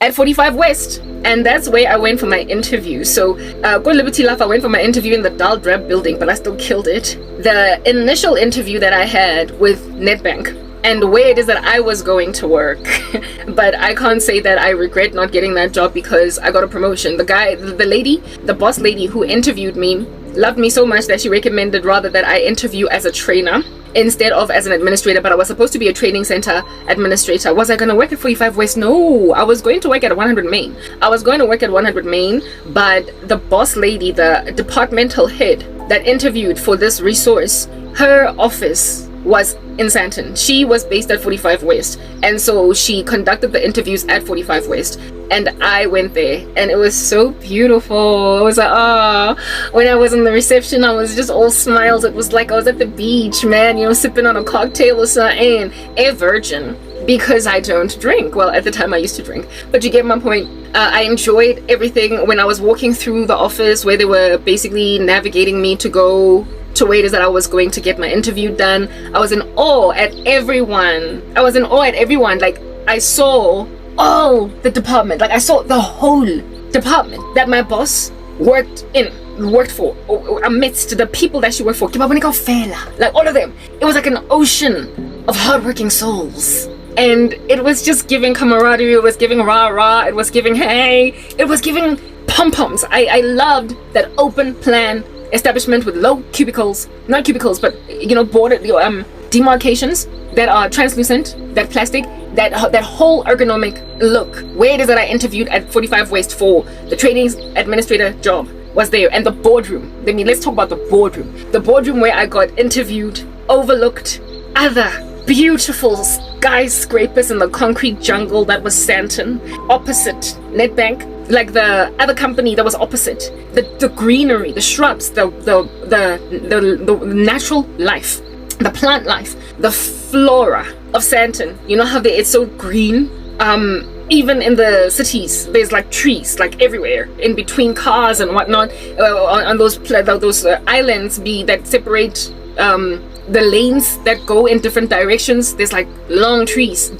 at 45 West. And that's where I went for my interview. So, go Liberty Life, I went for my interview in the Dull Drab building, but I still killed it. The initial interview that I had with Nedbank, and where it is that I was going to work. But I can't say that I regret not getting that job because I got a promotion. The boss lady who interviewed me loved me so much that she recommended rather that I interview as a trainer instead of as an administrator. But I was supposed to be a training center administrator. Was I going to work at 45 West? No, I was going to work at 100 Main. But the boss lady, the departmental head that interviewed for this resource, her office was in Sandton. She was based at 45 West, and so she conducted the interviews at 45 West, and I went there, and it was so beautiful. I was like, when I was in the reception, I was just all smiles. It was like I was at the beach, man, sipping on a cocktail or something, a virgin, because I don't drink. Well, at the time I used to drink, but you get my point. I enjoyed everything. When I was walking through the office where they were basically navigating me to go to where it is that I was going to get my interview done, I was in awe at everyone. Like, I saw all the department. Like, I saw the whole department that my boss worked for, amidst the people that she worked for. Like, all of them. It was like an ocean of hardworking souls. And it was just giving camaraderie. It was giving rah-rah. It was giving hey. It was giving pom-poms. I loved that open plan establishment with low cubicles, not cubicles, but bordered demarcations that are translucent, that plastic, that whole ergonomic look. Where it is that I interviewed at 45 West for the trainings administrator job was there. And the boardroom, let's talk about the boardroom where I got interviewed overlooked other beautiful skyscrapers in the concrete jungle that was Sandton, opposite Nedbank. Like the other company that was opposite, the greenery, the shrubs, the natural life, the plant life, the flora of Sandton. You know how it's so green. Even in the cities, there's like trees like everywhere in between cars and whatnot. On those islands that separate the lanes that go in different directions, there's like long trees.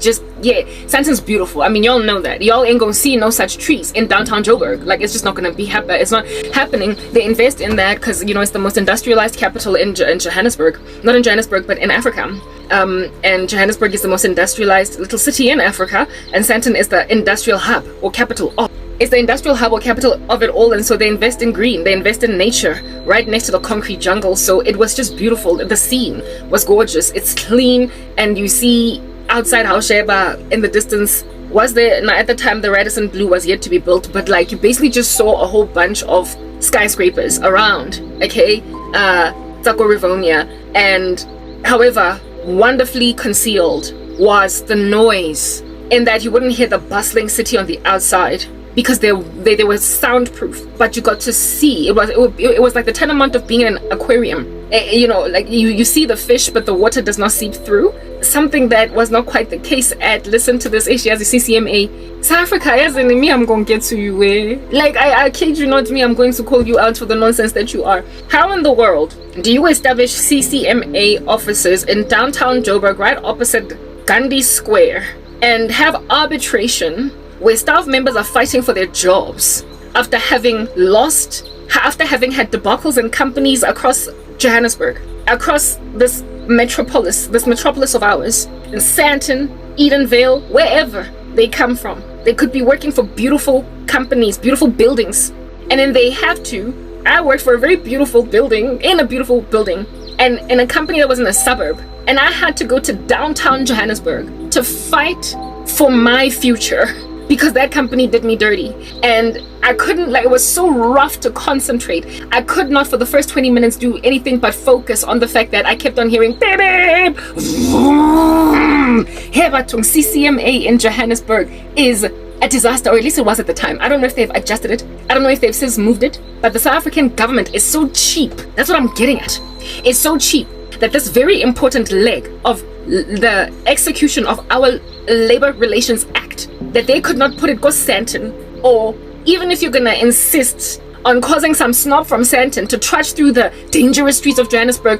Sandton's beautiful. I mean, y'all know that. Y'all ain't gonna see no such trees in downtown Joburg. Like, it's just not gonna be happen. It's not happening. They invest in that because it's the most industrialized capital in Johannesburg. Not in Johannesburg, but in Africa. And Johannesburg is the most industrialized little city in Africa, and Sandton is the industrial hub or capital of. It's the industrial hub or capital of it all, and so they invest in green, they invest in nature right next to the concrete jungle. So it was just beautiful. The scene was gorgeous. It's clean, and you see outside Hausheba in the distance was there. Now, at the time, the Radisson Blue was yet to be built, but like, you basically just saw a whole bunch of skyscrapers around, okay, Tsako Rivonia. And however, wonderfully concealed was the noise, in that you wouldn't hear the bustling city on the outside, because they were soundproof, but you got to see. It was like the tantamount of being in an aquarium. Like you see the fish, but the water does not seep through. Something that was not quite the case at, listen to this, as a CCMA. South Africa, as in me, I'm gonna get to you. Like, I kid you not, me, I'm going to call you out for the nonsense that you are. How in the world do you establish CCMA offices in downtown Joburg, right opposite Gandhi Square, and have arbitration where staff members are fighting for their jobs after having had debacles in companies across Johannesburg, across this metropolis of ours, in Sandton, Edenvale, wherever they come from? They could be working for beautiful companies, beautiful buildings, and then they have to. I worked for a very beautiful building, and in a company that was in a suburb, and I had to go to downtown Johannesburg to fight for my future, because that company did me dirty. And I couldn't, it was so rough to concentrate. I could not for the first 20 minutes do anything but focus on the fact that I kept on hearing beep, CCMA in Johannesburg is a disaster, or at least it was at the time. I don't know if they've adjusted it. I don't know if they've since moved it, but the South African government is so cheap. That's what I'm getting at. It's so cheap that this very important leg of the execution of our Labor Relations Act, that they could not put it go Sandton, or even if you're gonna insist on causing some snob from Sandton to trudge through the dangerous streets of Johannesburg,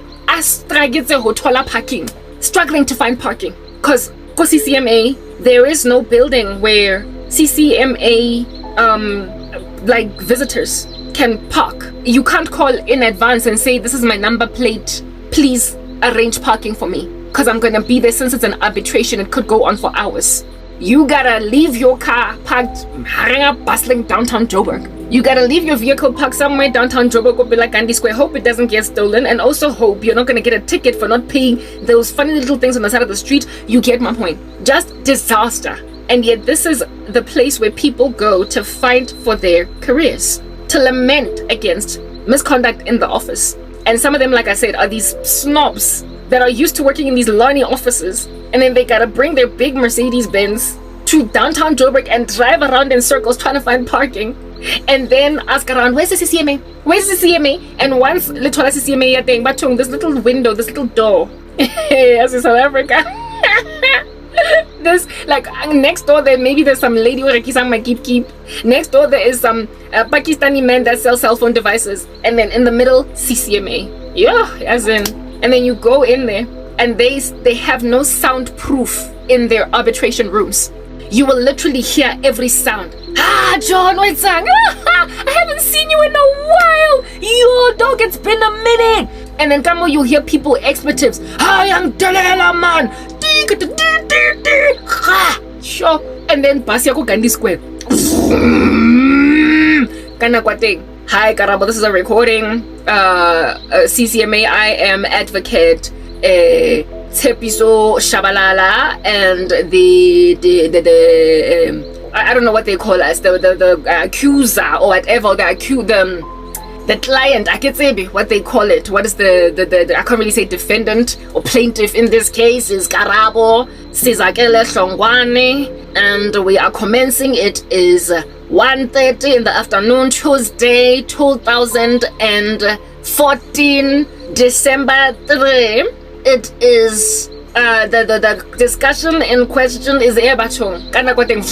struggling to find parking, because CCMA, there is no building where CCMA like visitors can park. You can't call in advance and say, this is my number plate, please arrange parking for me, because I'm gonna be there. Since it's an arbitration, it could go on for hours. You gotta leave your car parked bustling downtown Joburg. You gotta leave your vehicle parked somewhere downtown Joburg or be like Gandhi Square. Hope it doesn't get stolen, and also hope you're not gonna get a ticket for not paying those funny little things on the side of the street. You get my point. Just disaster. And yet this is the place where people go to fight for their careers, to lament against misconduct in the office. And some of them, like I said, are these snobs that are used to working in these lonely offices, and then they gotta bring their big Mercedes Benz to downtown Joburg and drive around in circles trying to find parking, and then ask around, where's the CCMA? Where's the CCMA? And once little CCMA thing, but this little window, this little door, as in South Africa. This, like, next door there, maybe there's some lady who rekisa my keep. Next door there is some Pakistani man that sells cell phone devices, and then in the middle, CCMA. Yeah, as in, and then you go in there, and they have no soundproof in their arbitration rooms. You will literally hear every sound. John, what's up? I haven't seen you in a while. Yo, dog, it's been a minute. And then come on, you hear people expletives. I am Delela man. Sure. And then Pasiako Gandhi Square. Hi Karabo, this is a recording. CCMA, I am advocate Tepiso Shabalala, and the I don't know what they call us, the accuser or whatever, the client, I can say what they call it. What is the I can't really say defendant or plaintiff in this case is Karabo Sizakele Hlongwane, and we are commencing. It is 1:30 in the afternoon, Tuesday, 2014, December 3. It is the discussion in question is kana kwateng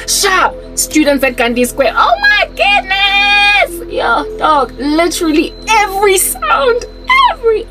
sharp students at Gandhi Square. Oh my goodness! Yo, dog, literally every sound, every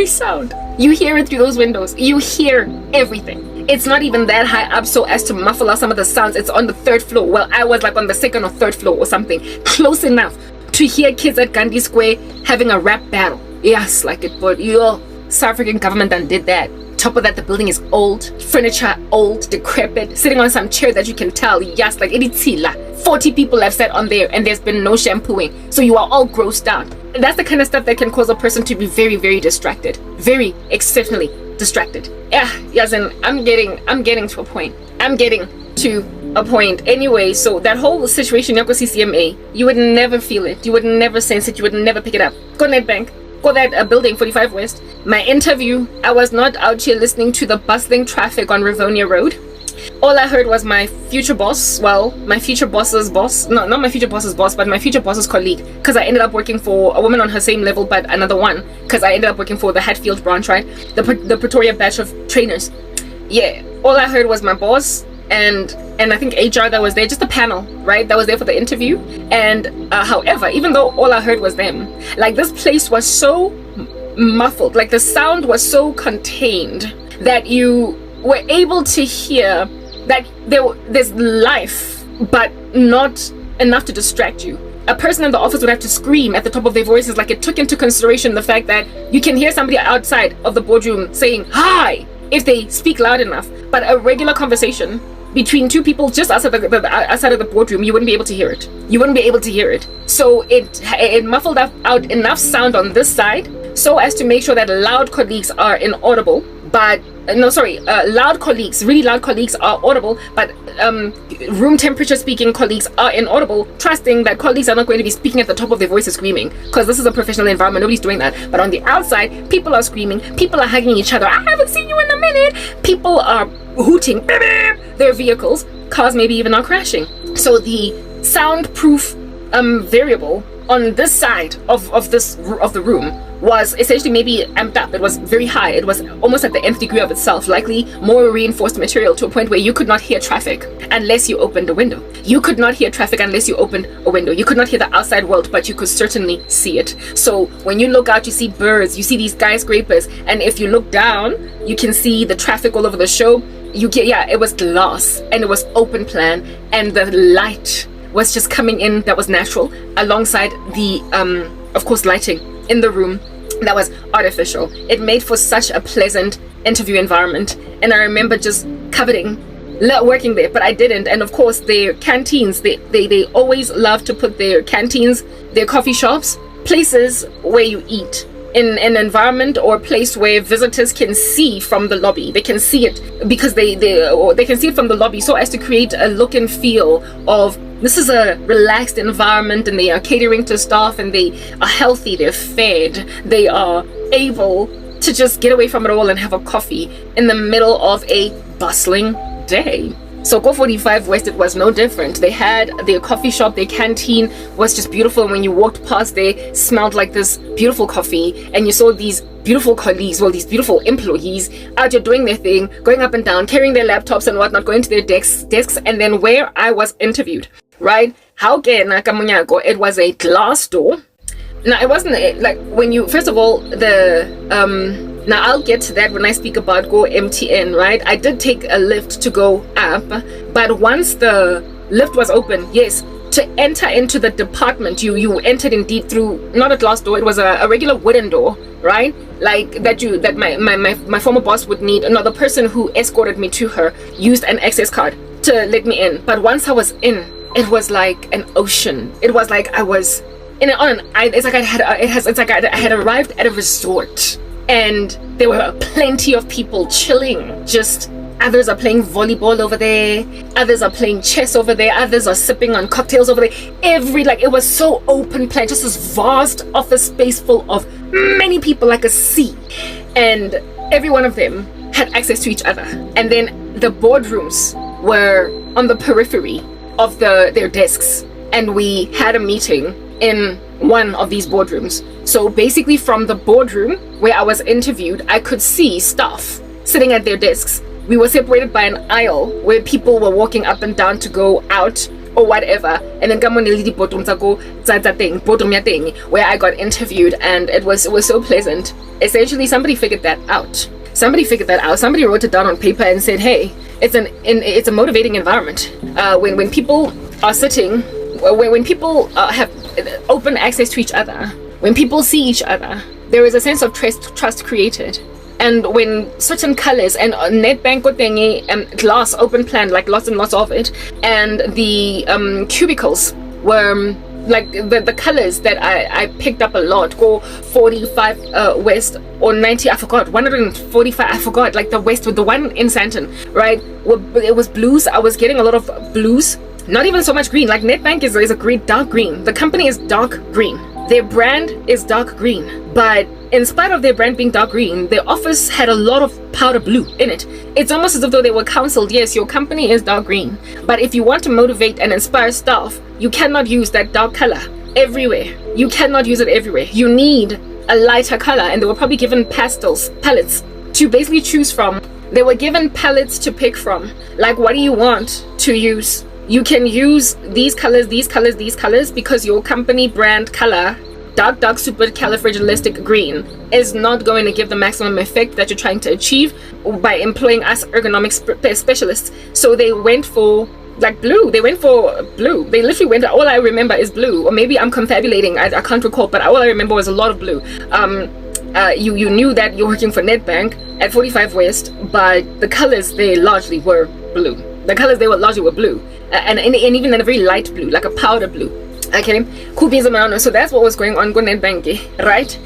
sound, you hear it through those windows. You hear everything. It's not even that high up so as to muffle out some of the sounds. It's on the 3rd floor. Well, I was like on the 2nd or 3rd floor or something, close enough to hear kids at Gandhi Square having a rap battle. Yes, like it, but yo, South African government done did that. Top of that, the building is old, furniture old, decrepit, sitting on some chair that you can tell, yes, like 40 people have sat on there and there's been no shampooing, so you are all grossed out. And that's the kind of stuff that can cause a person to be very, very distracted, very exceptionally distracted. Yeah, yes, and I'm getting to a point. Anyway, so that whole situation, Yako CCMA, you would never feel it, you would never sense it, you would never pick it up. Go Nedbank. Go that building 45 West. My interview, I was not out here listening to the bustling traffic on Rivonia Road. All I heard was my future boss, well, my future boss's boss, no, not my future boss's boss, but my future boss's colleague, because I ended up working for a woman on her same level, but another one, because I ended up working for the Hatfield branch, right? The Pretoria batch of trainers. Yeah, all I heard was my boss and I think HR that was there, just a panel, right, that was there for the interview. And however, even though all I heard was them, like, this place was so muffled, like the sound was so contained that you were able to hear that there's life, but not enough to distract you. A person in the office would have to scream at the top of their voices, like it took into consideration the fact that you can hear somebody outside of the boardroom saying hi if they speak loud enough, but a regular conversation between two people just outside of the boardroom, you wouldn't be able to hear it. So it muffled out enough sound on this side so as to make sure that loud colleagues are inaudible, but loud colleagues, really loud colleagues are audible, but room temperature speaking colleagues are inaudible, trusting that colleagues are not going to be speaking at the top of their voices screaming, because this is a professional environment, nobody's doing that. But on the outside, people are screaming, people are hugging each other, I haven't seen you in a minute, people are hooting their vehicles, cars maybe even are crashing. So the soundproof variable on this side of the room was essentially maybe amped up. It was very high. It was almost at the nth degree of itself, likely more reinforced material, to a point where you could not hear traffic unless you opened a window. You could not hear traffic unless you opened a window. You could not hear the outside world, but you could certainly see it. So when you look out, you see birds, you see these skyscrapers, and if you look down, you can see the traffic all over the show. It was glass, and it was open plan, and the light was just coming in that was natural, alongside the of course lighting in the room that was artificial. It made for such a pleasant interview environment, and I remember just coveting working there, but I didn't. And of course their canteens, they always love to put their canteens, their coffee shops, places where you eat, in an environment or a place where visitors can see from the lobby. They can see it because they can see it from the lobby, so as to create a look and feel of this is a relaxed environment, and they are catering to staff, and they are healthy, they're fed, they are able to just get away from it all and have a coffee in the middle of a bustling day. So Go 45 West, it was no different. They had their coffee shop, their canteen was just beautiful. And when you walked past, they smelled like this beautiful coffee, and you saw these beautiful colleagues, well, these beautiful employees out here doing their thing, going up and down, carrying their laptops and whatnot, going to their desks. And then where I was interviewed, right? It was a glass door. Now, it wasn't like when you, first of all, now I'll get to that when I speak about Go MTN, right? I did take a lift to go up, but once the lift was open, yes, to enter into the department, you entered indeed through not a glass door, it was a regular wooden door, right? Like that my former boss would need. No, the person who escorted me to her used an access card to let me in. But once I was in, it was like an ocean. It was like I was it's like I had arrived at a resort, and there were plenty of people chilling. Just others are playing volleyball over there, others are playing chess over there, others are sipping on cocktails over there. It was so open plan, just this vast office space full of many people, like a sea, and every one of them had access to each other. And then the boardrooms were on the periphery of their desks, and we had a meeting in one of these boardrooms. So basically from the boardroom where I was interviewed, I could see staff sitting at their desks. We were separated by an aisle where people were walking up and down to go out or whatever, and then where I got interviewed, and it was so pleasant. Essentially somebody figured that out. Somebody wrote it down on paper and said, hey, it's a motivating environment. When people are sitting, when people have open access to each other, when people see each other, there is a sense of trust created. And when certain colors and Nedbank and glass open plan, like lots and lots of it, and the cubicles were like the colors that I picked up a lot. Go 45 West or 90, I forgot, 145, I forgot, like the West with the one in Sandton, right? It was blues. I was getting a lot of blues, not even so much green. Like Nedbank is a great dark green. The company is dark green. Their brand is dark green, but in spite of their brand being dark green, their office had a lot of powder blue in it. It's almost as if though they were counseled, yes, your company is dark green, but if you want to motivate and inspire staff, you cannot use that dark color everywhere. You cannot use it everywhere. You need a lighter color, and they were probably given palettes to basically choose from. They were given palettes to pick from. Like, what do you want to use? You can use these colors, because your company brand color, dark supercalifragilistic green, is not going to give the maximum effect that you're trying to achieve by employing us ergonomic specialists. So they went for like blue. They literally went, all I remember is blue, or maybe I'm confabulating, I can't recall, but all I remember was a lot of blue. You knew that you're working for Nedbank at 45 West, but the colors they largely were blue. And even in a very light blue, like a powder blue. Okay, so that's what was going on Nedbank, right?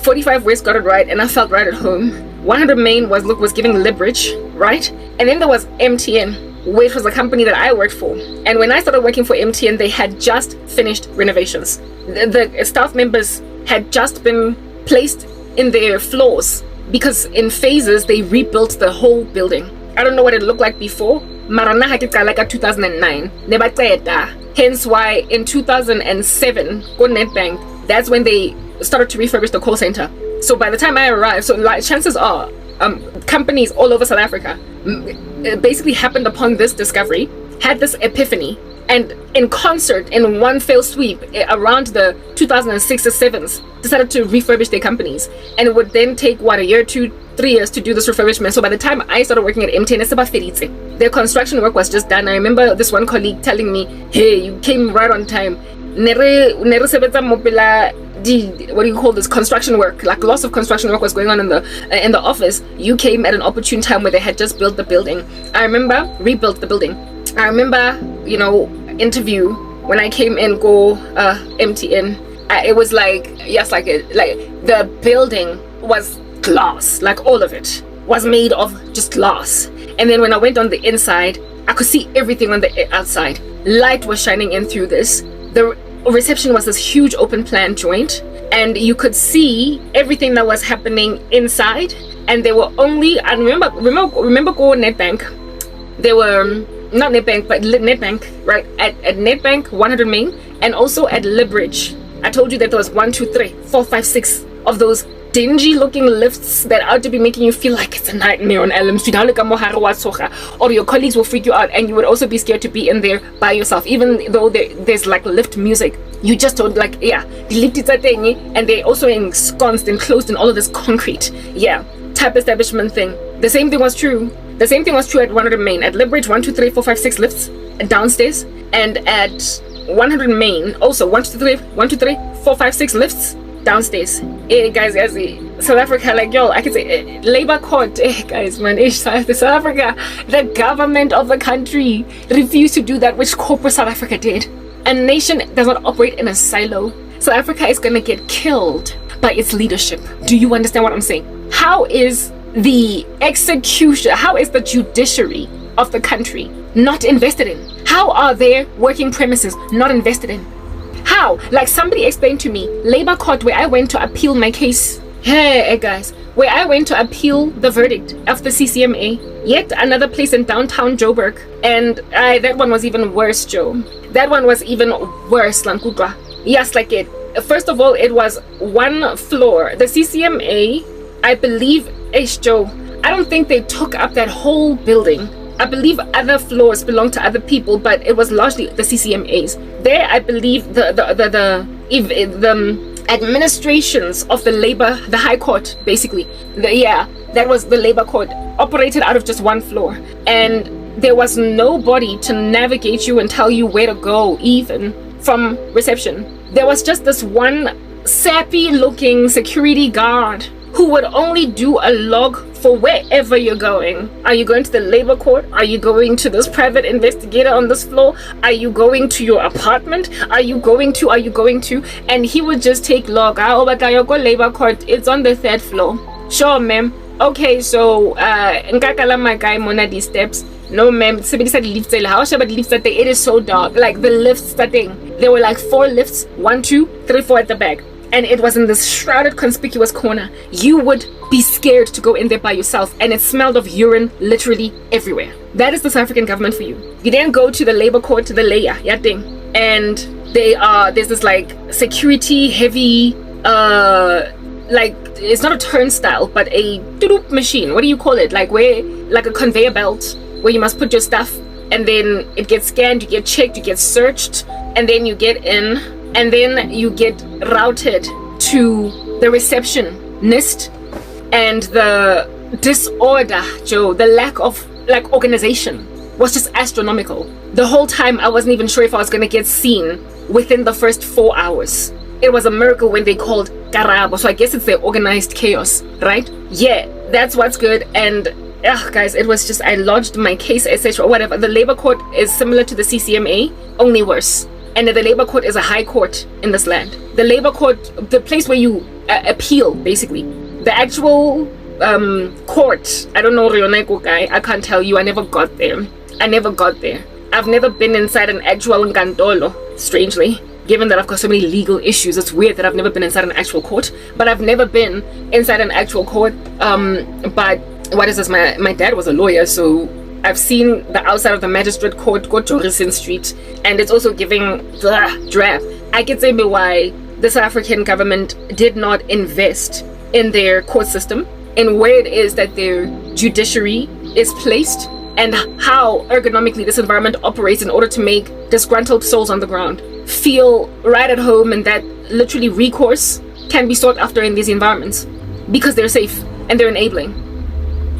45 West got it right, and I felt right at home. 100 Main was giving Libridge, right? And then there was MTN, which was a company that I worked for. And when I started working for MTN, they had just finished renovations. The staff members had just been placed in their floors, because in phases they rebuilt the whole building. I don't know what it looked like before. Marana hakika like 2009. Hence why in 2007, go Nedbank, that's when they started to refurbish the call center. So by the time I arrived, so like, chances are companies all over South Africa basically happened upon this discovery, had this epiphany, and in concert, in one fell sweep, around the 2006 or 7s, decided to refurbish their companies. And it would then take, what, a year, 2-3 years to do this refurbishment. So by the time I started working at MTN, it's about 30. Their construction work was just done. I remember this one colleague telling me, hey, you came right on time. What do you call this, construction work, like lots of construction work was going on in the office. You came at an opportune time where they had just built the building. I remember rebuilt the building. I remember, you know, interview when I came in go MTN. It was like, yes, like the building was glass, like all of it was made of just glass. And then when I went on the inside, I could see everything on the outside. Light was shining in through this. The reception was this huge open plan joint, and you could see everything that was happening inside. And they were only, I remember go Nedbank. They were not Nedbank, but Nedbank, right? At Nedbank 100 Main, and also at Libridge. I told you that there was 1, 2, 3, 4, 5, 6 of those dingy looking lifts that are to be making you feel like it's a nightmare on Elm Street, or your colleagues will freak you out, and you would also be scared to be in there by yourself, even though there's like lift music. You just don't, like, yeah, the lift is a thing, and they're also ensconced and closed in all of this concrete, yeah, type establishment thing. The same thing was true at 100 Main, at Libridge, 1, 2, 3, 4, 5, 6 lifts downstairs, and at 100 Main also 1, 2, 3, 4, 5, 6 lifts downstairs. Hey guys, South Africa, like, yo, I can say labor court, guys, man, South Africa, the government of the country refused to do that which corporate South Africa did. A nation does not operate in a silo. South Africa is gonna get killed by its leadership. Do you understand what I'm saying? How is the execution, how is the judiciary of the country not invested in? How are their working premises not invested in? How? Like, somebody explained to me, labor court, where I went to appeal my case. Hey guys, where I went to appeal the verdict of the CCMA. Yet another place in downtown Joburg. And that one was even worse, Joe. That one was even worse, Lankudra. Yes, like it. First of all, it was one floor. The CCMA, I believe, Joe, I don't think they took up that whole building. I believe other floors belong to other people, but it was largely the CCMAs. There, I believe the administrations of the High Court, basically. That was the labor court, operated out of just one floor. And there was nobody to navigate you and tell you where to go, even from reception. There was just this one sappy-looking security guard who would only do a log for wherever you're going. Are you going to the labor court? Are you going to this private investigator on this floor? Are you going to your apartment? Are you going to? And he would just take log. Oh, but I go labor court. It's on the 3rd floor. Sure, ma'am. Okay, so nkakala my guy mona these steps. No, ma'am. Somebody said lifts. How should I lifts that it is so dark? Like the lifts that thing. There were like 4 lifts. 1, 2, 3, 4 at the back. And it was in this shrouded, conspicuous corner. You would be scared to go in there by yourself, and it smelled of urine literally everywhere. That is the South African government for you. You then go to the labor court, to the layer, thing, and there's this like security heavy, like, it's not a turnstile, but a doop machine. What do you call it? Like a conveyor belt where you must put your stuff, and then it gets scanned, you get checked, you get searched, and then you get in. And then you get routed to the receptionist, and the disorder, Joe, the lack of like organization was just astronomical. The whole time I wasn't even sure if I was gonna get seen within the first 4 hours. It was a miracle when they called Karabo, so I guess it's their organized chaos, right? Yeah, that's what's good. And guys, it was just, I lodged my case, etc., whatever. The labor court is similar to the CCMA, only worse. And the labor court is a high court in this land. The labor court, the place where you appeal, basically. The actual court, I don't know, I can't tell you, I never got there. I've never been inside an actual ngandolo, strangely. Given that I've got so many legal issues, it's weird that I've never been inside an actual court. But I've never been inside an actual court. But what is this? My dad was a lawyer, so I've seen the outside of the magistrate court, go Jorison Street, and it's also giving the draft. I can say why the South African government did not invest in their court system, in where it is that their judiciary is placed, and how ergonomically this environment operates in order to make disgruntled souls on the ground feel right at home, and that literally recourse can be sought after in these environments because they're safe and they're enabling.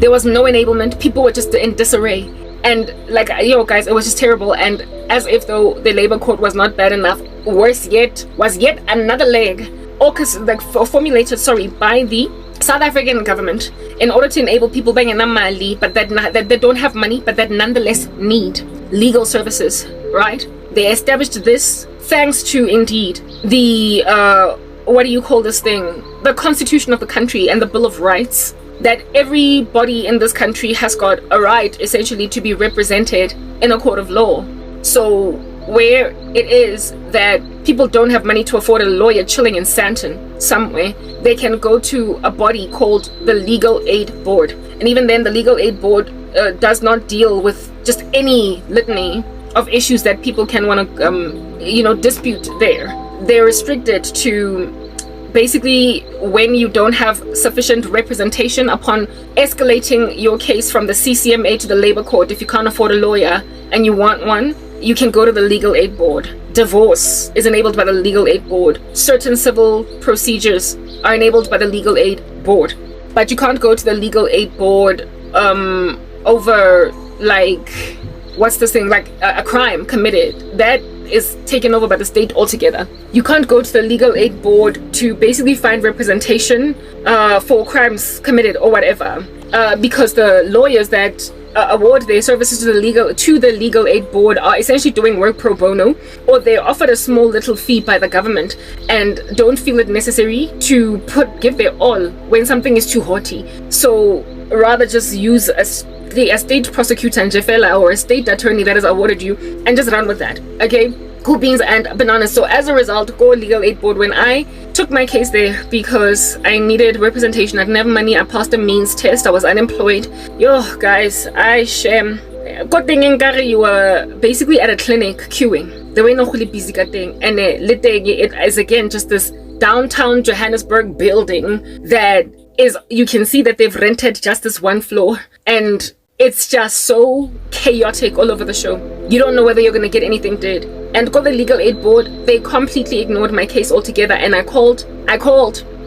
There was no enablement. People were just in disarray, and like, guys, it was just terrible. And as if though the labor court was not bad enough, worse yet was yet another leg formulated by the South African government in order to enable people buying mali, but that they don't have money, but that nonetheless need legal services, right? They established this thanks to, indeed, the what do you call this thing? The Constitution of the country and the Bill of Rights, that everybody in this country has got a right, essentially, to be represented in a court of law. So where it is that people don't have money to afford a lawyer chilling in Sandton somewhere, they can go to a body called the Legal Aid Board. And even then, the Legal Aid Board does not deal with just any litany of issues that people can want to, dispute there. They're restricted to basically when you don't have sufficient representation upon escalating your case from the CCMA to the Labor Court. If you can't afford a lawyer and you want one, you can go to the Legal Aid Board. Divorce is enabled by the Legal Aid Board. Certain civil procedures are enabled by the Legal Aid Board. But you can't go to the Legal Aid Board over, like, what's this thing? Like a crime committed. That is taken over by the state altogether. You can't go to the Legal Aid Board to basically find representation for crimes committed or whatever, because the lawyers that award their services to the Legal Aid Board are essentially doing work pro bono, or they're offered a small little fee by the government and don't feel it necessary to give their all when something is too haughty. So rather just use a state prosecutor and Jefela, or a state attorney that has awarded you, and just run with that. Okay, cool beans and bananas. So as a result, go Legal Aid Board. When I took my case there because I needed representation, I didn't have money, I passed a means test, I was unemployed. Yo guys, I shame. Good thing you were basically at a clinic queuing. They were not really busy thing, and it is again just this downtown Johannesburg building that is, you can see that they've rented just this one floor, and it's just so chaotic all over the show. You don't know whether you're going to get anything did. And got the Legal Aid Board, they completely ignored my case altogether. And I called,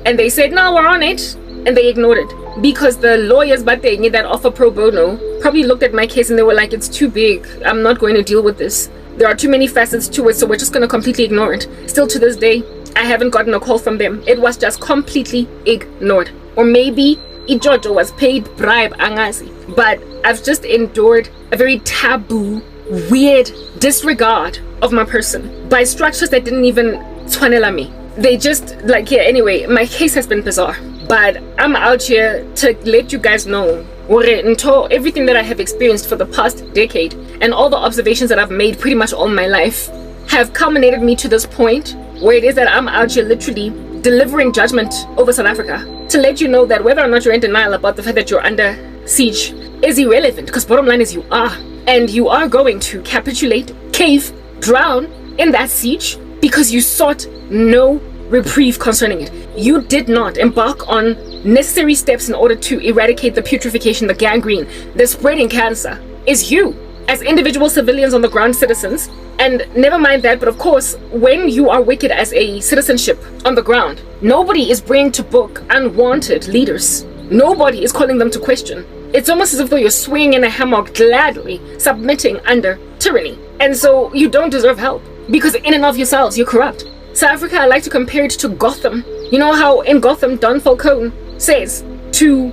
and they said, no, we're on it. And they ignored it. Because the lawyers that offer pro bono probably looked at my case and they were like, it's too big. I'm not going to deal with this. There are too many facets to it, so we're just going to completely ignore it. Still to this day, I haven't gotten a call from them. It was just completely ignored. Or maybe Ijojo was paid bribe, angazi. But I've just endured a very taboo, weird disregard of my person by structures that didn't even twanela me. They just, anyway, my case has been bizarre. But I'm out here to let you guys know everything that I have experienced for the past decade and all the observations that I've made pretty much all my life have culminated me to this point where it is that I'm out here literally delivering judgment over South Africa to let you know that whether or not you're in denial about the fact that you're under siege is irrelevant, because bottom line is you are, and you are going to capitulate, cave, drown in that siege because you sought no reprieve concerning it. You did not embark on necessary steps in order to eradicate the putrefaction, the gangrene, the spreading cancer. Is you as individual civilians on the ground, citizens. And never mind that, but of course, when you are wicked as a citizenship on the ground, nobody is bringing to book unwanted leaders. Nobody is calling them to question. It's almost as if though you're swinging in a hammock, gladly submitting under tyranny. And so you don't deserve help, because in and of yourselves, you're corrupt. South Africa, I like to compare it to Gotham. You know how in Gotham, Don Falcone says to,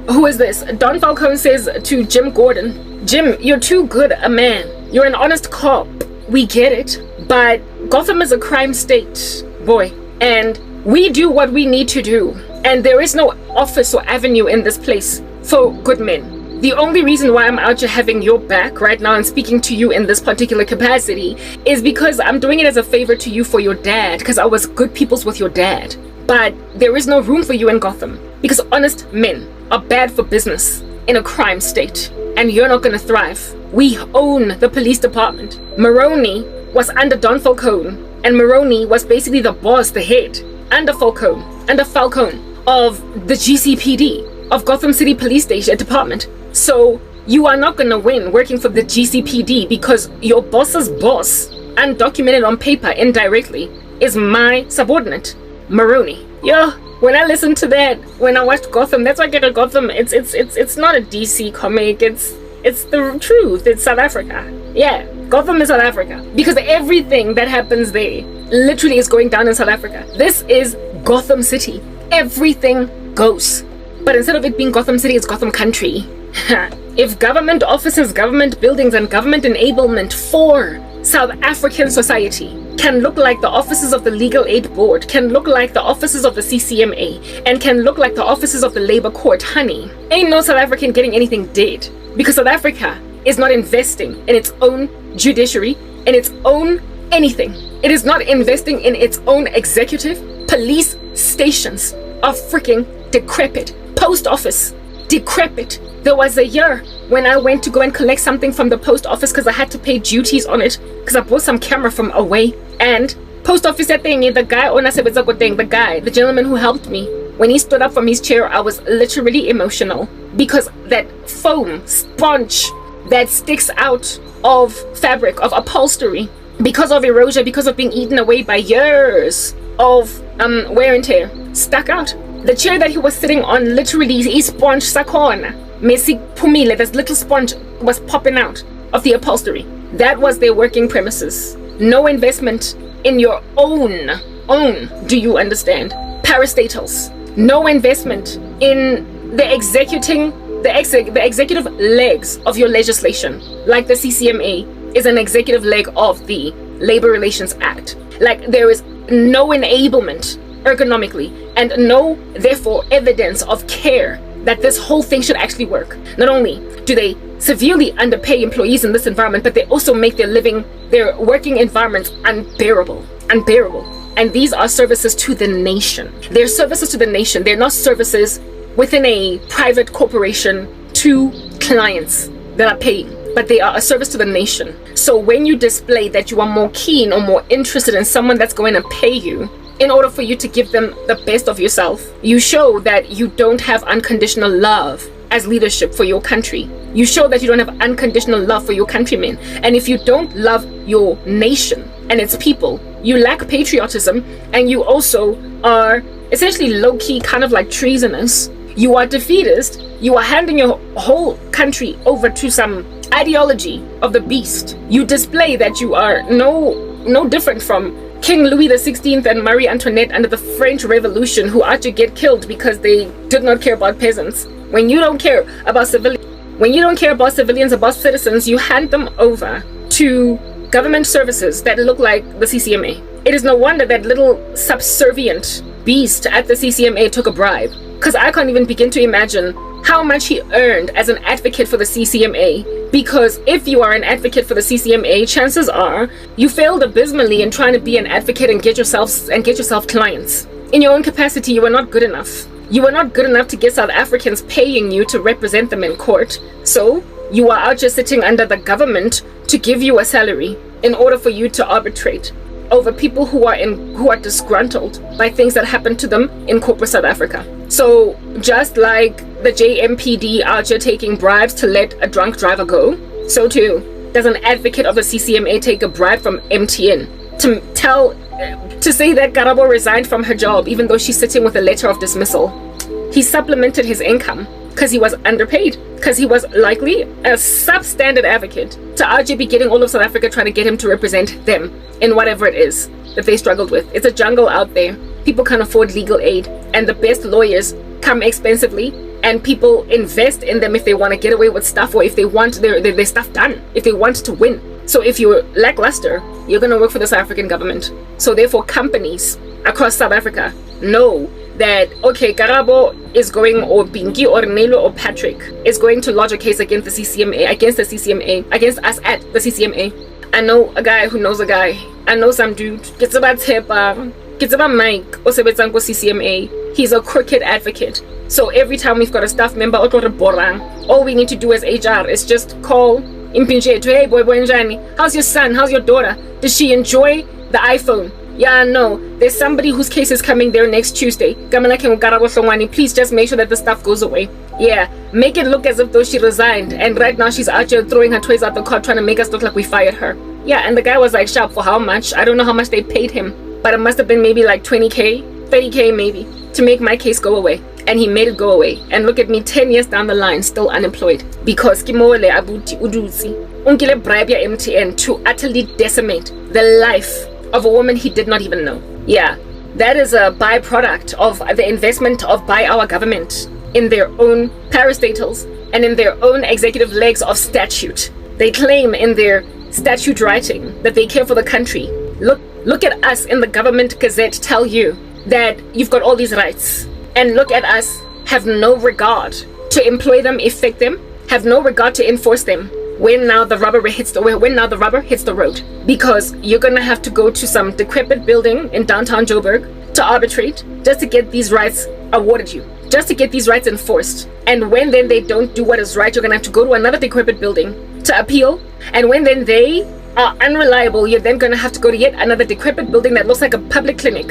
who is this? Don Falcone says to Jim Gordon, Jim, you're too good a man. You're an honest cop. We get it. But Gotham is a crime state, boy. And we do what we need to do. And there is no office or avenue in this place for good men. The only reason why I'm out here having your back right now and speaking to you in this particular capacity is because I'm doing it as a favor to you for your dad, because I was good peoples with your dad. But there is no room for you in Gotham, because honest men are bad for business in a crime state, and you're not going to thrive. We own the police department. Moroni was under Don Falcone And Moroni was basically the boss, the head, under Falcone of the GCPD, of Gotham City Police Station Department. So you are not going to win working for the GCPD because your boss's boss, undocumented on paper indirectly, is my subordinate, Moroni. Yo, when I listened to that, when I watched Gotham, that's why I get a Gotham. It's not a DC comic. It's the truth. It's South Africa. Yeah, Gotham is South Africa because everything that happens there literally is going down in South Africa. This is Gotham City. Everything goes. But instead of it being Gotham City, it's Gotham Country. If government offices, government buildings, and government enablement for South African society can look like the offices of the Legal Aid Board, can look like the offices of the CCMA, and can look like the offices of the Labor Court, honey, ain't no South African getting anything did. Because South Africa is not investing in its own judiciary, in its own anything. It is not investing in its own executive. Police stations are freaking decrepit. Post office, decrepit. There was a year when I went to go and collect something from the post office because I had to pay duties on it because I bought some camera from away. And post office thing, the guy, the gentleman who helped me, when he stood up from his chair, I was literally emotional because that foam sponge that sticks out of fabric, of upholstery, because of erosion, because of being eaten away by years of wear and tear, stuck out. The chair that he was sitting on, literally, his sponge sakona, mesi pumile, this little sponge was popping out of the upholstery. That was their working premises. No investment in your own, do you understand? Parastatals. No investment in the executive legs of your legislation, like the CCMA is an executive leg of the Labor Relations Act. Like, there is no enablement ergonomically and no, therefore, evidence of care that this whole thing should actually work. Not only do they severely underpay employees in this environment, but they also make their working environments unbearable. And these are services to the nation. They're services to the nation. They're not services within a private corporation to clients that are paying, but they are a service to the nation. So when you display that you are more keen or more interested in someone that's going to pay you in order for you to give them the best of yourself, you show that you don't have unconditional love as leadership for your country. You show that you don't have unconditional love for your countrymen. And if you don't love your nation and its people, you lack patriotism, and you also are essentially low-key kind of like treasonous. You are defeatist. You are handing your whole country over to some ideology of the beast. You display that you are no different from King Louis XVI and Marie Antoinette under the French Revolution, who had to get killed because they did not care about peasants. When you don't care about civilians, about citizens, you hand them over to government services that look like the CCMA. It is no wonder that little subservient beast at the CCMA took a bribe, because I can't even begin to imagine how much he earned as an advocate for the CCMA. Because if you are an advocate for the CCMA, chances are you failed abysmally in trying to be an advocate and get yourself clients. In your own capacity, you are not good enough. You are not good enough to get South Africans paying you to represent them in court. So you are out just sitting under the government to give you a salary in order for you to arbitrate over people who are disgruntled by things that happen to them in corporate South Africa. So just like the JMPD out here taking bribes to let a drunk driver go, so too does an advocate of the CCMA take a bribe from MTN to say that Karabo resigned from her job even though she's sitting with a letter of dismissal. He supplemented his income because he was underpaid, because he was likely a substandard advocate to RJB getting all of South Africa trying to get him to represent them in whatever it is that they struggled with. It's a jungle out there. People can't afford legal aid, and the best lawyers come expensively, and people invest in them if they want to get away with stuff, or if they want their stuff done, if they want to win. So if you're lackluster, you're going to work for the South African government. So therefore, companies across South Africa know that, okay, Karabo is going, or Binki or Nelo or Patrick is going to lodge a case against the CCMA, against us at the CCMA. I know a guy who knows a guy. I know some dude. Gets about Tepa, gets about Mike, or Sebetsango CCMA. He's a crooked advocate. So every time we've got a staff member, all we need to do as HR is just call Impinje to, hey boy, njani? How's your son? How's your daughter? Does she enjoy the iPhone. Yeah, no, there's somebody whose case is coming there next Tuesday. Karabo Hlongwane, please just make sure that the stuff goes away. Yeah, make it look as if though she resigned, and right now she's out here throwing her toys out the car trying to make us look like we fired her. Yeah, and the guy was like, sharp, for how much? I don't know how much they paid him, but it must have been maybe like 20K, 30K maybe, to make my case go away. And he made it go away. And look at me 10 years down the line, still unemployed. Because Kimole Abuti Uduzi Unkile bribe ya MTN to utterly decimate the life of a woman he did not even know. Yeah, that is a byproduct of the investment by our government in their own parastatals and in their own executive legs of statute. They claim in their statute writing that they care for the country. Look at us in the government gazette tell you that you've got all these rights. And look at us have no regard to employ them, effect them, have no regard to enforce them. When now the rubber hits the road, because you're gonna have to go to some decrepit building in downtown Joburg to arbitrate just to get these rights awarded you, just to get these rights enforced. And when then they don't do what is right, you're gonna have to go to another decrepit building to appeal. And when then they are unreliable, you're then gonna have to go to yet another decrepit building that looks like a public clinic,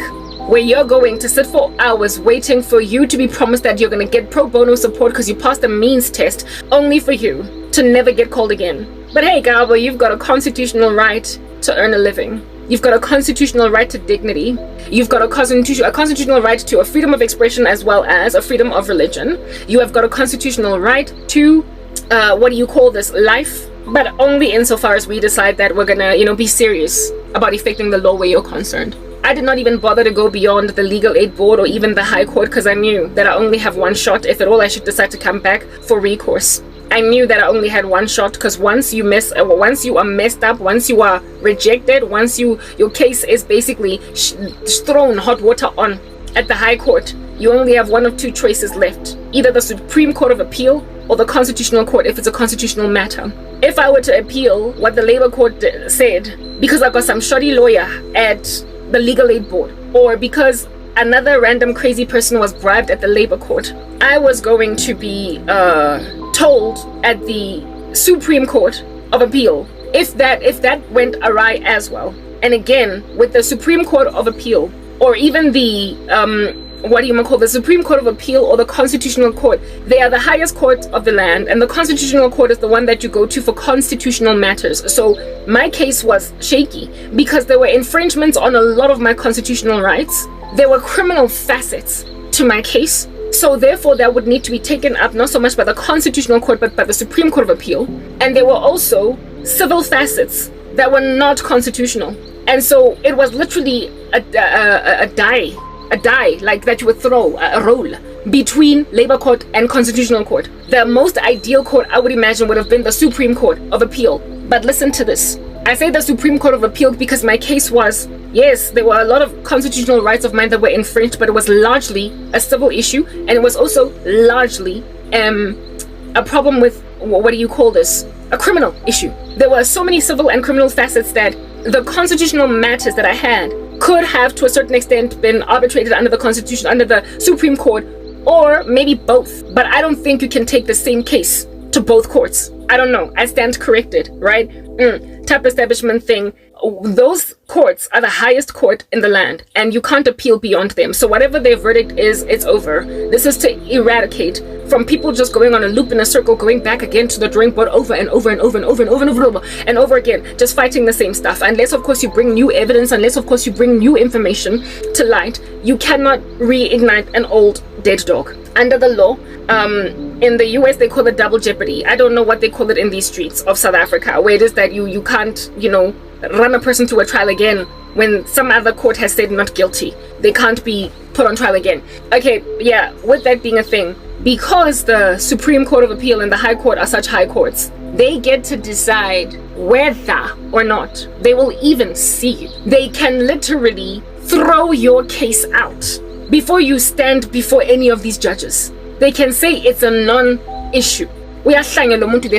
where you're going to sit for hours waiting for you to be promised that you're going to get pro bono support because you passed a means test, only for you to never get called again. But hey, Karabo, you've got a constitutional right to earn a living. You've got a constitutional right to dignity. You've got a constitutional right to a freedom of expression as well as a freedom of religion. You have got a constitutional right to, what do you call this, life, but only insofar as we decide that we're going to, be serious about effecting the law where you're concerned. I did not even bother to go beyond the Legal Aid Board or even the High Court because I knew that I only have one shot. If at all I should decide to come back for recourse, I knew that I only had one shot, because once you are messed up, once you are rejected, once your case is basically thrown hot water on at the High Court, you only have one of two choices left: either the Supreme Court of Appeal or the Constitutional Court if it's a constitutional matter. If I were to appeal what the Labour Court said, because I got some shoddy lawyer at the Legal Aid Board, or because another random crazy person was bribed at the Labour Court, I was going to be told at the Supreme Court of Appeal if that went awry as well. And again, with the Supreme Court of Appeal, or even the the Supreme Court of Appeal or the Constitutional Court, they are the highest court of the land, and the Constitutional Court is the one that you go to for constitutional matters. So my case was shaky because there were infringements on a lot of my constitutional rights. There were criminal facets to my case, so therefore that would need to be taken up not so much by the Constitutional Court but by the Supreme Court of Appeal. And there were also civil facets that were not constitutional, and so it was literally a die like that you would throw, a roll between Labour Court and Constitutional Court. The most ideal court I would imagine would have been the Supreme Court of Appeal. But listen to this. I say the Supreme Court of Appeal because my case was, yes, there were a lot of constitutional rights of mine that were infringed, but it was largely a civil issue, and it was also largely a problem with, a criminal issue. There were so many civil and criminal facets that the constitutional matters that I had could have to a certain extent been arbitrated under the Constitution, under the Supreme Court, or maybe both. But I don't think you can take the same case to both courts. I don't know. I stand corrected, right? Type establishment thing. Those courts are the highest court in the land, and you can't appeal beyond them. So whatever their verdict is, it's over. This is to eradicate from people just going on a loop in a circle, going back again to the drawing board over and over and over and over and over and over and over again, just fighting the same stuff. Unless of course you bring new evidence, unless of course you bring new information to light, you cannot reignite an old dead dog. Under the law, in the US they call it double jeopardy. I don't know what they call it in these streets of South Africa, where it is that you can't, run a person to a trial again when some other court has said not guilty. They can't be put on trial again. Okay, yeah, with that being a thing, because the Supreme Court of Appeal and the High Court are such high courts, they get to decide whether or not they will even see you. They can literally throw your case out before you stand before any of these judges. They can say it's a non-issue. They're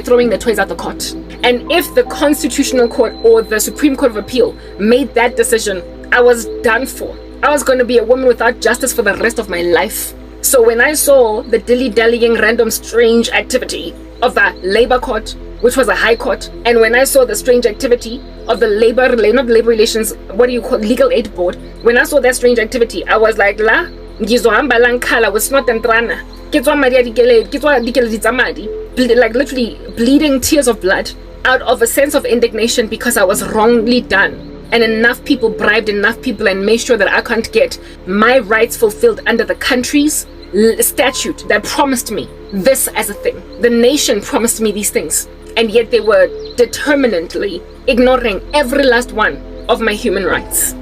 throwing the toys out the cot. And if the Constitutional Court or the Supreme Court of Appeal made that decision, I was done for. I was going to be a woman without justice for the rest of my life. So when I saw the dilly-dallying, random, strange activity of the Labour Court, which was a high court, and when I saw the strange activity of the not labor relations, what do you call, legal aid board, when I saw that strange activity, I was like, la, ngizohamba la ngikhala with snot and trana. Like literally bleeding tears of blood out of a sense of indignation because I was wrongly done. And enough people bribed enough people and made sure that I can't get my rights fulfilled under the country's statute that promised me this as a thing. The nation promised me these things. And yet they were determinedly ignoring every last one of my human rights.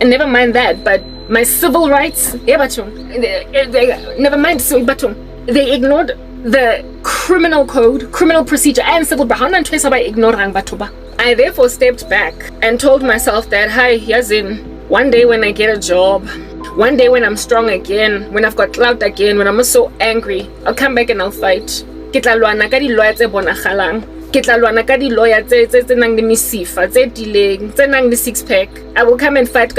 And never mind that, but my civil rights, never mind, they ignored the criminal code, criminal procedure, and civil. I therefore stepped back and told myself that, hi, Yazin, one day when I get a job, one day when I'm strong again, when I've got clout again, when I'm so angry, I'll come back and I'll fight. I will come and fight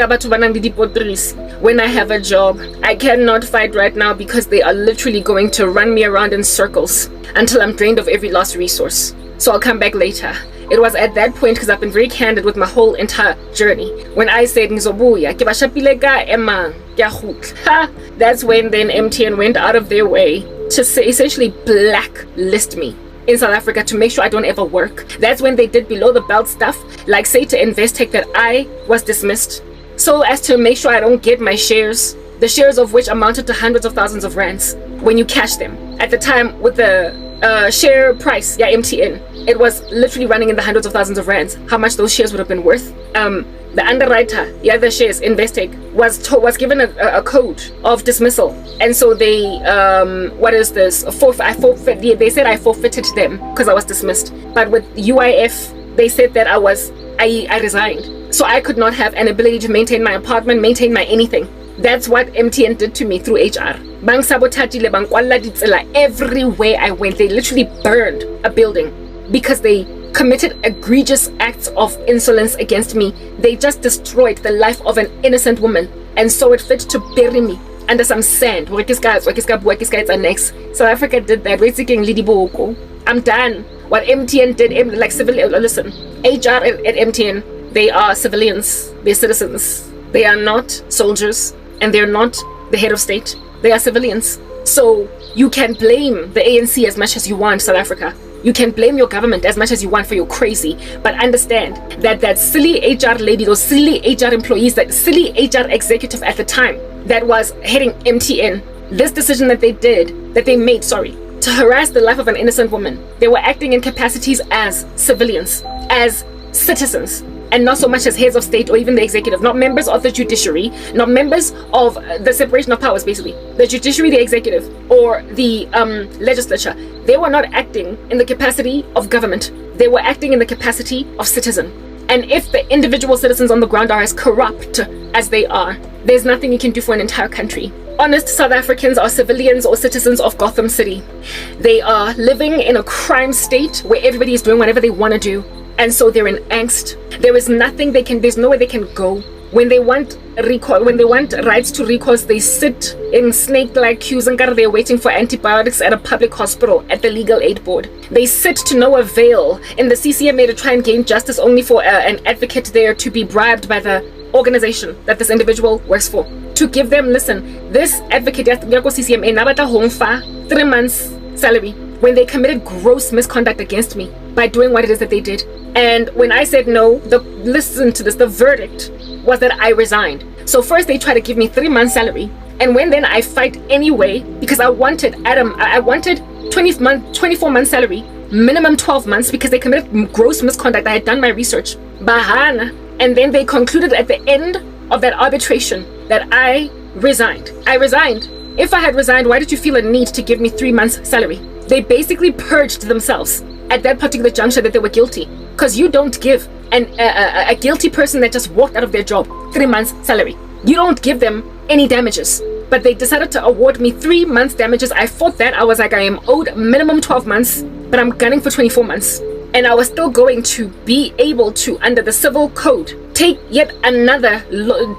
when I have a job. I cannot fight right now because they are literally going to run me around in circles until I'm drained of every last resource. So I'll come back later. It was at that point, because I've been very candid with my whole entire journey, when I said ngizobuya ke bashapileka emang that's when then MTN went out of their way to essentially blacklist me in South Africa to make sure I don't ever work. That's when they did below the belt stuff, like say to Investec that I was dismissed, so as to make sure I don't get my shares, the shares of which amounted to hundreds of thousands of rands when you cash them. At the time, with the share price, MTN, it was literally running in the hundreds of thousands of rands. How much those shares would have been worth. The underwriter, the shares, Investec, was given a code of dismissal, and so they what is this? They said I forfeited them because I was dismissed. But with UIF, they said that I resigned, so I could not have an ability to maintain my apartment, maintain my anything. That's what MTN did to me through HR. Bang sabotagile, bang kwalla ditsela everywhere I went. They literally burned a building because they committed egregious acts of insolence against me. They just destroyed the life of an innocent woman and saw it fit to bury me under some sand. South Africa did that. I'm done. What MTN did, like civilian, listen, HR at MTN, they are civilians, they're citizens. They are not soldiers, and they're not the head of state. They are civilians. So you can blame the ANC as much as you want, South Africa. You can blame your government as much as you want for your crazy, but understand that that silly HR lady, those silly HR employees, that silly HR executive at the time that was heading MTN, this decision that they made, to harass the life of an innocent woman, they were acting in capacities as civilians, as citizens, and not so much as heads of state or even the executive, not members of the judiciary, not members of the separation of powers, basically. The judiciary, the executive, or the legislature. They were not acting in the capacity of government. They were acting in the capacity of citizen. And if the individual citizens on the ground are as corrupt as they are, there's nothing you can do for an entire country. Honest South Africans are civilians or citizens of Gotham City. They are living in a crime state where everybody is doing whatever they want to do. And so they're in angst. There is nothing they can, there's nowhere they can go. When they want recall, when they want rights to recourse, they sit in snake-like queues and they're waiting for antibiotics at a public hospital at the legal aid board. They sit to no avail in the CCMA to try and gain justice, only for an advocate there to be bribed by the organization that this individual works for. To give them, listen, this advocate at CCMA nabata home fa 3 months salary when they committed gross misconduct against me by doing what it is that they did. And when I said no, listen to this, the verdict was that I resigned. So first they tried to give me 3 months salary, and when then I fight anyway, because I wanted 24 months salary, minimum 12 months, because they committed gross misconduct. I had done my research. Bahana. And then they concluded at the end of that arbitration that I resigned. I resigned. If I had resigned, why did you feel a need to give me 3 months salary? They basically purged themselves at that particular juncture that they were guilty, because you don't give a guilty person that just walked out of their job 3 months salary. You don't give them any damages, but they decided to award me 3 months damages. I fought that. I was like, I am owed minimum 12 months, but I'm gunning for 24 months. And I was still going to be able to, under the civil code, take yet another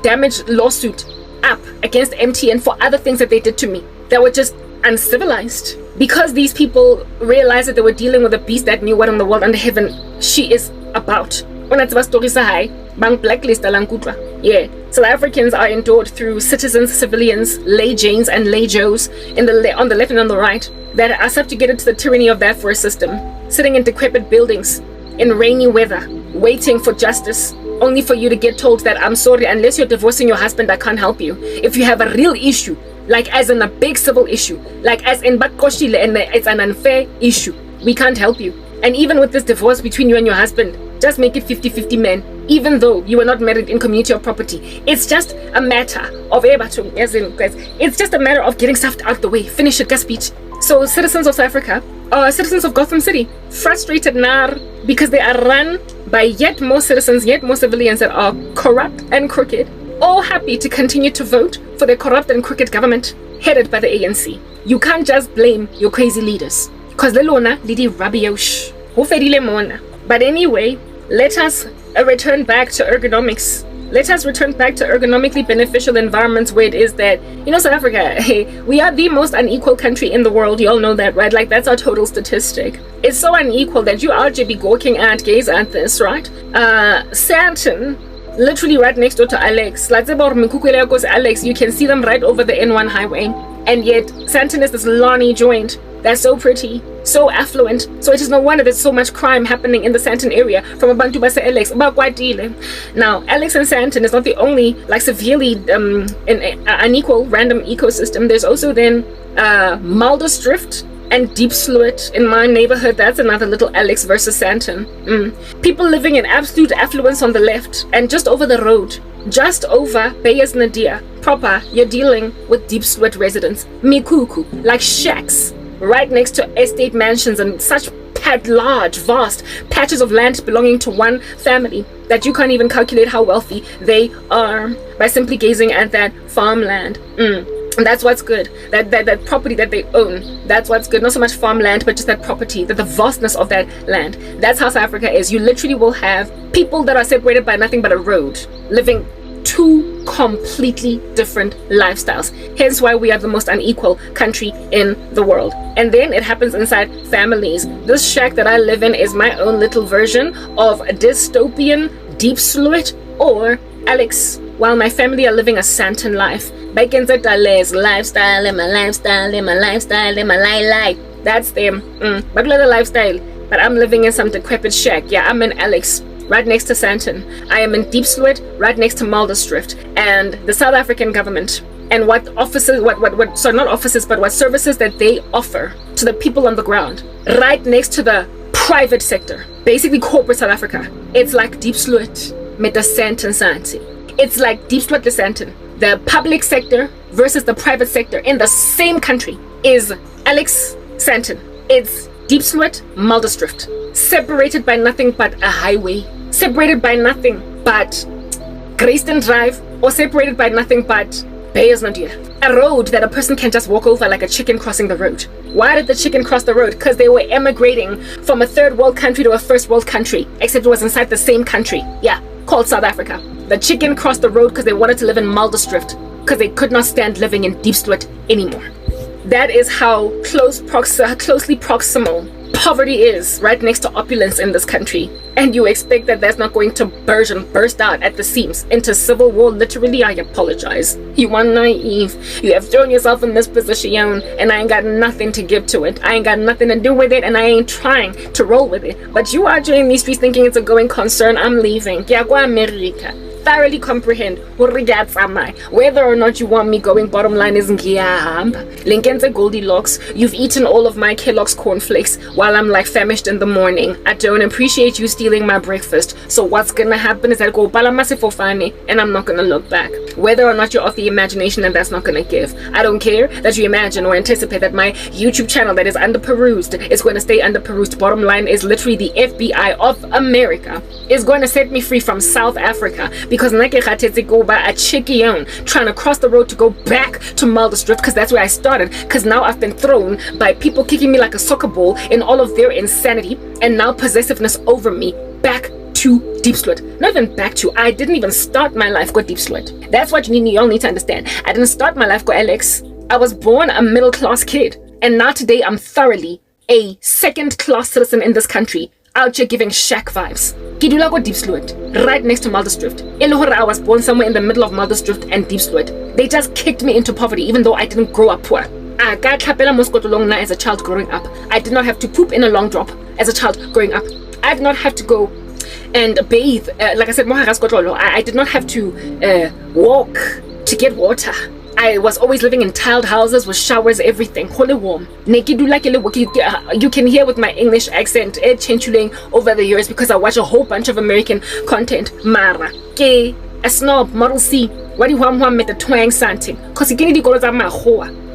damage lawsuit up against MTN for other things that they did to me that were just uncivilized. Because these people realized that they were dealing with a beast that knew what in the world under heaven she is about. When it's about stories high, bang blacklist alang kutwa. Yeah. South Africans are endured through citizens, civilians, lay Janes and lay Joes on the left and on the right that are subjugated to the tyranny of that forest system, sitting in decrepit buildings in rainy weather, waiting for justice, only for you to get told that I'm sorry, unless you're divorcing your husband, I can't help you. If you have a real issue, like as in a big civil issue, like as in Bakoshile, and it's an unfair issue, we can't help you. And even with this divorce between you and your husband, just make it 50-50 men, even though you were not married in community or property. It's just a matter of it's just a matter of getting stuff out the way. Finish it, gas speech. So citizens of South Africa, citizens of Gotham City, frustrated now because they are run by yet more citizens, yet more civilians that are corrupt and crooked, all happy to continue to vote for the corrupt and crooked government headed by the ANC. You can't just blame your crazy leaders, because lelona lidi rabiosh. But anyway, let us return back to ergonomics. Let us return back to ergonomically beneficial environments where it is that, South Africa, hey, we are the most unequal country in the world. You all know that, right? Like, that's our total statistic. It's so unequal that you are be gawking at, gaze at this, right? Sandton, literally right next door to Alex. Alex, you can see them right over the N1 highway. And yet, Sandton is this Lonnie joint that's so pretty, so affluent. So it is no wonder there's so much crime happening in the Sandton area from Abantu Basa Alex. Now, Alex and Sandton is not the only severely unequal random ecosystem. There's also then Muldersdrift and Deep Sluit in my neighborhood. That's another little Alex versus Sandton. People living in absolute affluence on the left, and just over the road, just over Beyers Nadir proper, you're dealing with Deep Sluit residents, Mikuku, like shacks right next to estate mansions and such large, vast patches of land belonging to one family that you can't even calculate how wealthy they are by simply gazing at that farmland. And that's what's good. That property that they own, that's what's good. Not so much farmland, but just that property, the vastness of that land. That's how South Africa is. You literally will have people that are separated by nothing but a road, living two completely different lifestyles. Hence why we are the most unequal country in the world. And then it happens inside families. This shack that I live in is my own little version of a dystopian Deep Sluit or Alex, while my family are living a Sandton life. Lifestyle in my lifestyle in my lifestyle in my life. That's them. But the lifestyle. But I'm living in some decrepit shack. Yeah, I'm in Alex, right next to Sandton. I am in Deep Sluit, right next to Muldersdrift. And the South African government and what offices, not offices, but what services that they offer to the people on the ground, right next to the private sector, basically corporate South Africa. It's like Deep Sluit met the Sandton Santi. It's like Deep Sluit the Sandton. The public sector versus the private sector in the same country is Alex Sandton. It's Deep Sluit, Muldersdrift, separated by nothing but a highway, separated by nothing but Grayston Drive, or separated by nothing but Beyers Nadir. A road that a person can just walk over like a chicken crossing the road. Why did the chicken cross the road? Because they were emigrating from a third world country to a first world country, except it was inside the same country. Yeah, called South Africa. The chicken crossed the road because they wanted to live in Muldersdrift, because they could not stand living in Deep Sluit anymore. That is how closely proximal poverty is right next to opulence in this country. And you expect that that's not going to burst out at the seams into civil war. Literally, I apologize. You are naive. You have thrown yourself in this position and I ain't got nothing to give to it. I ain't got nothing to do with it and I ain't trying to roll with it. But you are joining these streets thinking it's a going concern. I'm leaving. America. Thoroughly comprehend whether or not you want me going. Bottom line is Lincoln's a Goldilocks. You've eaten all of my Kellogg's cornflakes while I'm like famished in the morning. I don't appreciate you stealing my breakfast. So what's gonna happen is I go balamasifofane and I'm not gonna look back. Whether or not you're off the imagination, and that's not gonna give. I don't care that you imagine or anticipate that my YouTube channel that is under perused is going to stay under perused. Bottom line is literally the FBI of America is going to set me free from South Africa. Because Nike go by a chickion trying to cross the road to go back to Muldersdrift, because that's where I started. Because now I've been thrown by people kicking me like a soccer ball in all of their insanity and now possessiveness over me back to Deep Sluit. Not even back to, I didn't even start my life go Deep Sluit. That's what you all need to understand. I didn't start my life go Alex. I was born a middle class kid, and now today I'm thoroughly a second class citizen in this country. out here giving shack vibes. Kidula go Deep Sloot, right next to Muldersdrift. I was born somewhere in the middle of Muldersdrift and Deep Sloot. They just kicked me into poverty even though I didn't grow up poor. I got Kapela Moscow Long as a child growing up. I did not have to poop in a long drop as a child growing up. I did not have to go and bathe, like I said, I did not have to walk to get water. I was always living in tiled houses with showers, everything. Holy warm. You can hear with my English accent changing over the years because I watch a whole bunch of American content. Mara, ke a snob, model C. What do you want with the twang something? Because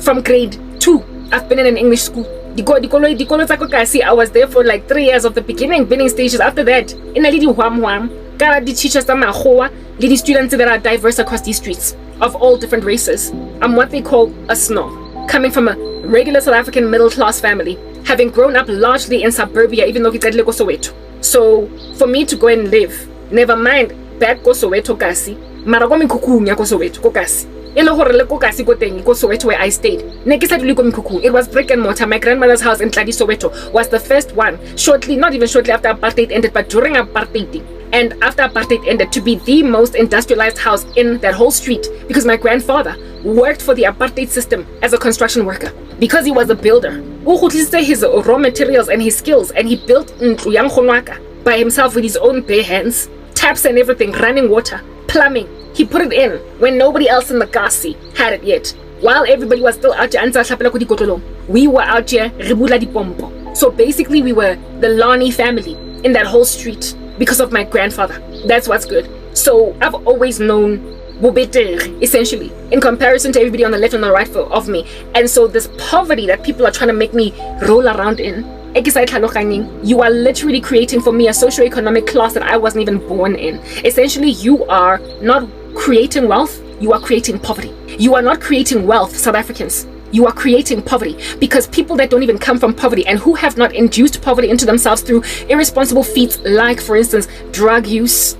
from grade 2, I've been in an English school. I was there for like 3 years of the beginning stages. After that, in a little the teachers the students that are diverse across these streets of all different races. I'm what they call a snob, coming from a regular South African middle class family, having grown up largely in suburbia, even though it's at Lagos Soweto. So for me to go and live, never mind back go Soweto kasi, mara go Mikukunya go Soweto go kasi. Where I stayed. It was brick and mortar. My grandmother's house in Tladi Soweto was the first one, not even shortly after apartheid ended, but during apartheid. And after apartheid ended, to be the most industrialized house in that whole street, because my grandfather worked for the apartheid system as a construction worker. Because he was a builder. His raw materials and his skills, and he built Hlongwane by himself with his own bare hands, taps and everything, running water, plumbing. He put it in when nobody else in the Kasi had it yet. While everybody was still out here, we were out here, so basically we were the Lani family in that whole street because of my grandfather. That's what's good. So I've always known Bobeter, essentially, in comparison to everybody on the left and the right of me. And so this poverty that people are trying to make me roll around in, you are literally creating for me a socioeconomic class that I wasn't even born in. Essentially, you are not creating wealth, you are creating poverty. You are not creating wealth, South Africans. You are creating poverty, because people that don't even come from poverty and who have not induced poverty into themselves through irresponsible feats like, for instance, drug use,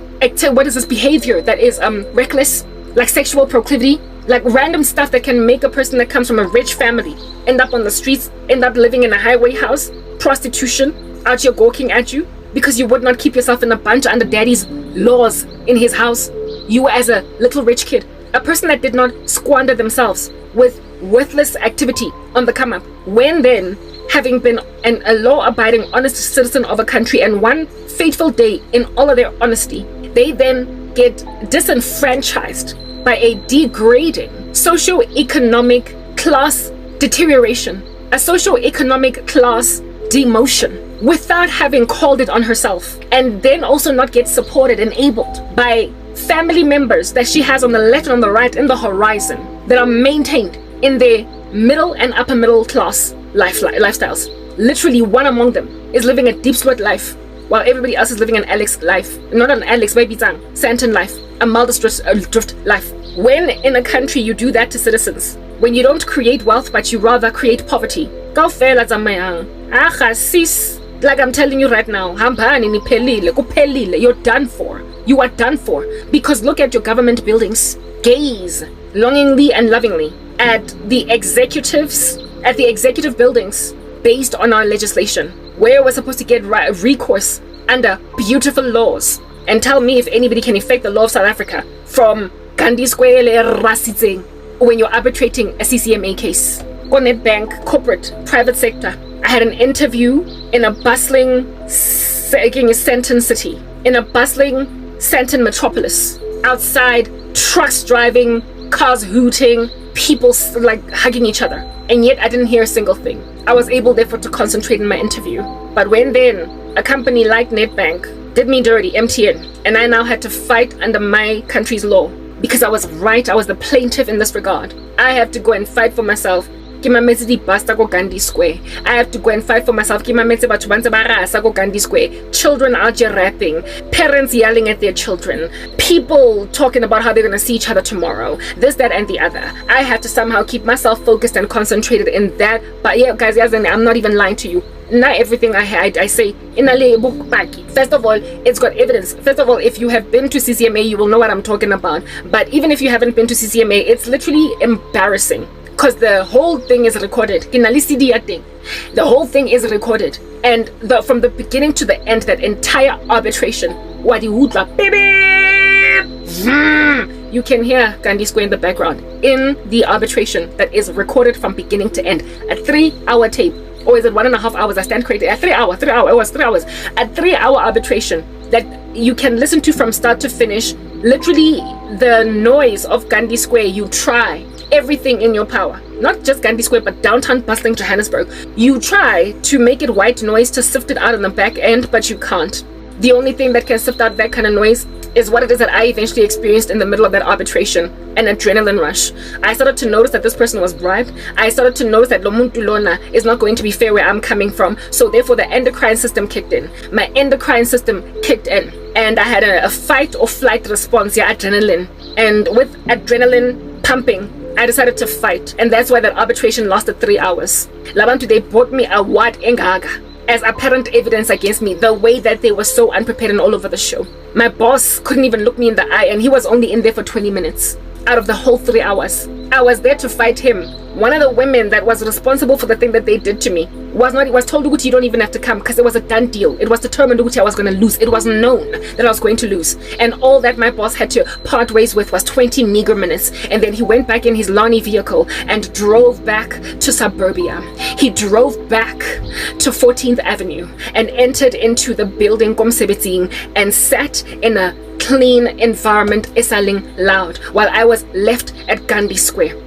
what is this behavior that is reckless, like sexual proclivity, like random stuff that can make a person that comes from a rich family end up on the streets, end up living in a highway house, prostitution, out here gawking at you because you would not keep yourself in a bunch under daddy's laws in his house. You as a little rich kid, a person that did not squander themselves with worthless activity on the come up, when then, having been a law-abiding, honest citizen of a country, and one fateful day in all of their honesty, they then get disenfranchised by a degrading socio-economic class deterioration, a socio-economic class demotion, without having called it on herself, and then also not get supported, enabled by family members that she has on the left and on the right in the horizon that are maintained in their middle and upper middle class lifestyles. Literally one among them is living a deep sweat life while everybody else is living an Alex life. Not an Alex, baby Zang, Santon life, a Muldersdrift life. When in a country you do that to citizens, when you don't create wealth but you rather create poverty, go fail at sis. Like I'm telling you right now, you're done for. You are done for. Because look at your government buildings. Gaze longingly and lovingly at the executives, at the executive buildings based on our legislation, where we're supposed to get recourse under beautiful laws. And tell me if anybody can affect the law of South Africa from Gandhi Square Rasitseng when you're arbitrating a CCMA case. Connect bank, corporate, private sector. I had an interview in a bustling Santon city, in a bustling Santon metropolis. Outside, trucks driving, cars hooting, people like hugging each other. And yet I didn't hear a single thing. I was able therefore to concentrate in my interview. But when then a company like Nedbank did me dirty, MTN, and I now had to fight under my country's law because I was right, I was the plaintiff in this regard. I have to go and fight for myself. Gandhi Square. I have to go and fight for myself. Gandhi Square. Children out here rapping, parents yelling at their children, people talking about how they're gonna see each other tomorrow, this, that, and the other. I have to somehow keep myself focused and concentrated in that. But yeah, guys, I'm not even lying to you. Not everything I say in a book back. First of all, it's got evidence. First of all, if you have been to CCMA, you will know what I'm talking about. But even if you haven't been to CCMA, it's literally embarrassing because the whole thing is recorded. The whole thing is recorded, and from the beginning to the end, that entire arbitration, you can hear Gandhi Square in the background in the arbitration that is recorded from beginning to end. A 3-hour tape, or is it 1.5 hours? I stand corrected. A 3 hour. It was 3 hours. A 3-hour arbitration that you can listen to from start to finish. Literally, the noise of Gandhi Square. You try everything in your power, not just Gandhi Square, but downtown bustling Johannesburg. You try to make it white noise, to sift it out on the back end, but you can't. The only thing that can sift out that kind of noise is what it is that I eventually experienced in the middle of that arbitration, an adrenaline rush. I started to notice that this person was bribed. I started to notice that Lomuntu Lona is not going to be fair where I'm coming from. So therefore the endocrine system kicked in. My endocrine system kicked in. And I had a fight or flight response, adrenaline. And with adrenaline pumping, I decided to fight. And that's why that arbitration lasted 3 hours. Labantu, they brought me a wad engaga as apparent evidence against me, the way that they were so unprepared and all over the show. My boss couldn't even look me in the eye, and he was only in there for 20 minutes out of the whole 3 hours. I was there to fight him. One of the women that was responsible for the thing that they did to me was told, Uguti, you don't even have to come, because it was a done deal. It was determined, Uguti, I was going to lose. It was known that I was going to lose. And all that my boss had to part ways with was 20 meager minutes. And then he went back in his Lani vehicle and drove back to suburbia. He drove back to 14th Avenue and entered into the building Komsebeting and sat in a clean environment, esaling loud, while I was left at Gandhi Square.